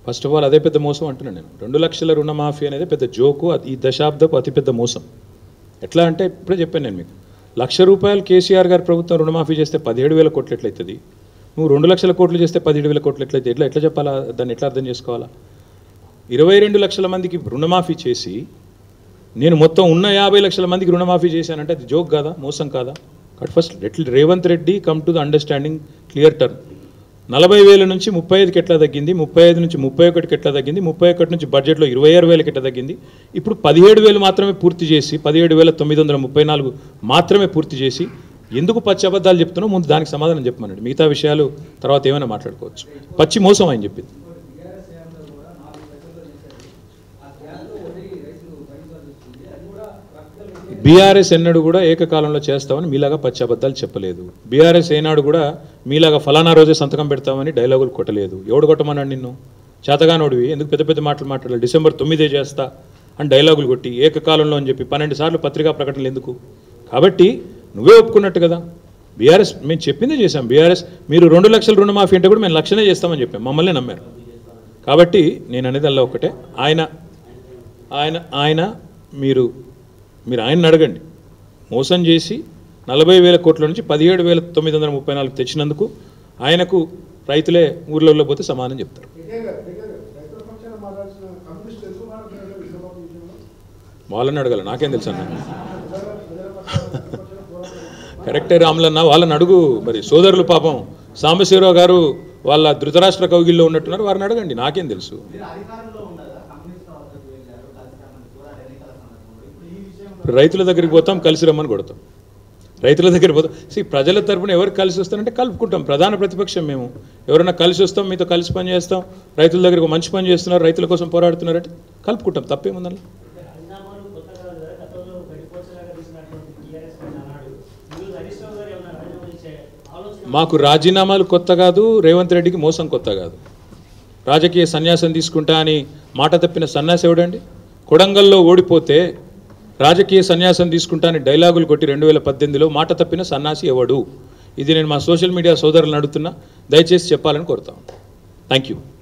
First of all అదే పెద్ద మోసం అంటున్నాను నేను. 2 లక్షల రుణమాఫీ అనేది పెద్ద జోకు, ఈ దశాబ్దపు అతిపెద్ద మోసం. ఎట్లా అంటే ఇప్పుడే చెప్పాను నేను మీకు, ₹1,00,000 కేసీఆర్ గారి ప్రభుత్వం రుణమాఫీ చేస్తే 17,000 కోట్లు ఎట్లయితుంది? నువ్వు 2 లక్షల కోట్లు చేస్తే 17,000 కోట్లు ఎట్లయితే ఎట్లా చెప్పాలా? దాన్ని ఎట్లా అర్థం చేసుకోవాలా? 22 లక్షల మందికి రుణమాఫీ చేసి నేను మొత్తం ఉన్న 50 లక్షల మందికి రుణమాఫీ చేశానంటే అది జోక్ కాదా, మోసం కాదా? But first Revanth Reddy come to the understanding clear term. 40,000 నుంచి 35కి ఎట్లా తగ్గింది, 35 నుంచి 31కి ఎట్లా తగ్గింది, 31 నుంచి బడ్జెట్లో 26,000కి ఎట్లా తగ్గింది, ఇప్పుడు 17,000 మాత్రమే పూర్తి చేసి 17,934 మాత్రమే పూర్తి చేసి ఎందుకు పచ్చి అబద్ధాలు చెప్తున్నావు? ముందు దానికి సమాధానం చెప్పమనండి. మిగతా విషయాలు తర్వాత ఏమైనా మాట్లాడుకోవచ్చు. పచ్చి మోసం అని చెప్పింది. బీఆర్ఎస్ ఎన్నడూ కూడా ఏకకాలంలో చేస్తామని మీలాగా పచ్చి అబద్ధాలు చెప్పలేదు. బీఆర్ఎస్ ఏనాడు కూడా మీలాగా ఫలానా రోజే సంతకం పెడతామని డైలాగులు కొట్టలేదు. ఎవడు కొట్టమన్నాడు నిన్ను? చేతగానోడివి ఎందుకు పెద్ద పెద్ద మాటలు మాట్లాడాలి? డిసెంబర్ 9 చేస్తా అని డైలాగులు కొట్టి ఏకకాలంలో అని చెప్పి 12 సార్లు పత్రికా ప్రకటనలు ఎందుకు? కాబట్టి నువ్వే ఒప్పుకున్నట్టు కదా. బీఆర్ఎస్ మేము చెప్పిందే చేశాం. బీఆర్ఎస్ మీరు 2 లక్షల రుణమాఫీ అంటే కూడా మేము 1,00,000 చేస్తామని చెప్పాం, మమ్మల్ని నమ్మారు. కాబట్టి నేను అనేది అలా ఒకటే, ఆయన మీరు ఆయన్ని అడగండి. మోసం చేసి 40,000 కోట్ల నుంచి 17,934 తెచ్చినందుకు ఆయనకు రైతులే ఊర్లలో పోతే సమానం చెప్తారు. వాళ్ళని అడగాల, నాకేం తెలుసు అన్న. కరెక్టే రాములన్న, వాళ్ళని అడుగు. మరి సోదరులు పాపం సాంబశివరావు గారు వాళ్ళ ధృతరాష్ట్ర కౌగిల్లో ఉన్నట్టున్నారు, వారిని అడగండి, నాకేం తెలుసు. రైతుల దగ్గరికి పోతాం, కలిసి రమ్మని కొడతాం. రైతుల దగ్గరికి పోతాం. ప్రజల తరపున ఎవరికి కలిసి వస్తారంటే కలుపుకుంటాం. ప్రధాన ప్రతిపక్షం మేము. ఎవరైనా కలిసి వస్తాం, మీతో కలిసి పని చేస్తాం. రైతుల దగ్గరికి మంచి పని చేస్తున్నారు, రైతుల కోసం పోరాడుతున్నారంటే కలుపుకుంటాం, తప్పేముందని. మాకు రాజీనామాలు కొత్త కాదు, రేవంత్ రెడ్డికి మోసం కొత్త కాదు. రాజకీయ సన్యాసం తీసుకుంటా అని మాట తప్పిన సన్యాసి ఎవడండి? కొడంగల్లో ఓడిపోతే రాజకీయ సన్యాసం తీసుకుంటా అని డైలాగులు కొట్టి 2018లో మాట తప్పిన సన్యాసి ఎవడు? ఇది నేను మా సోషల్ మీడియా సోదరులను అడుగుతున్నా, దయచేసి చెప్పాలని కోరుతాను. Thank you.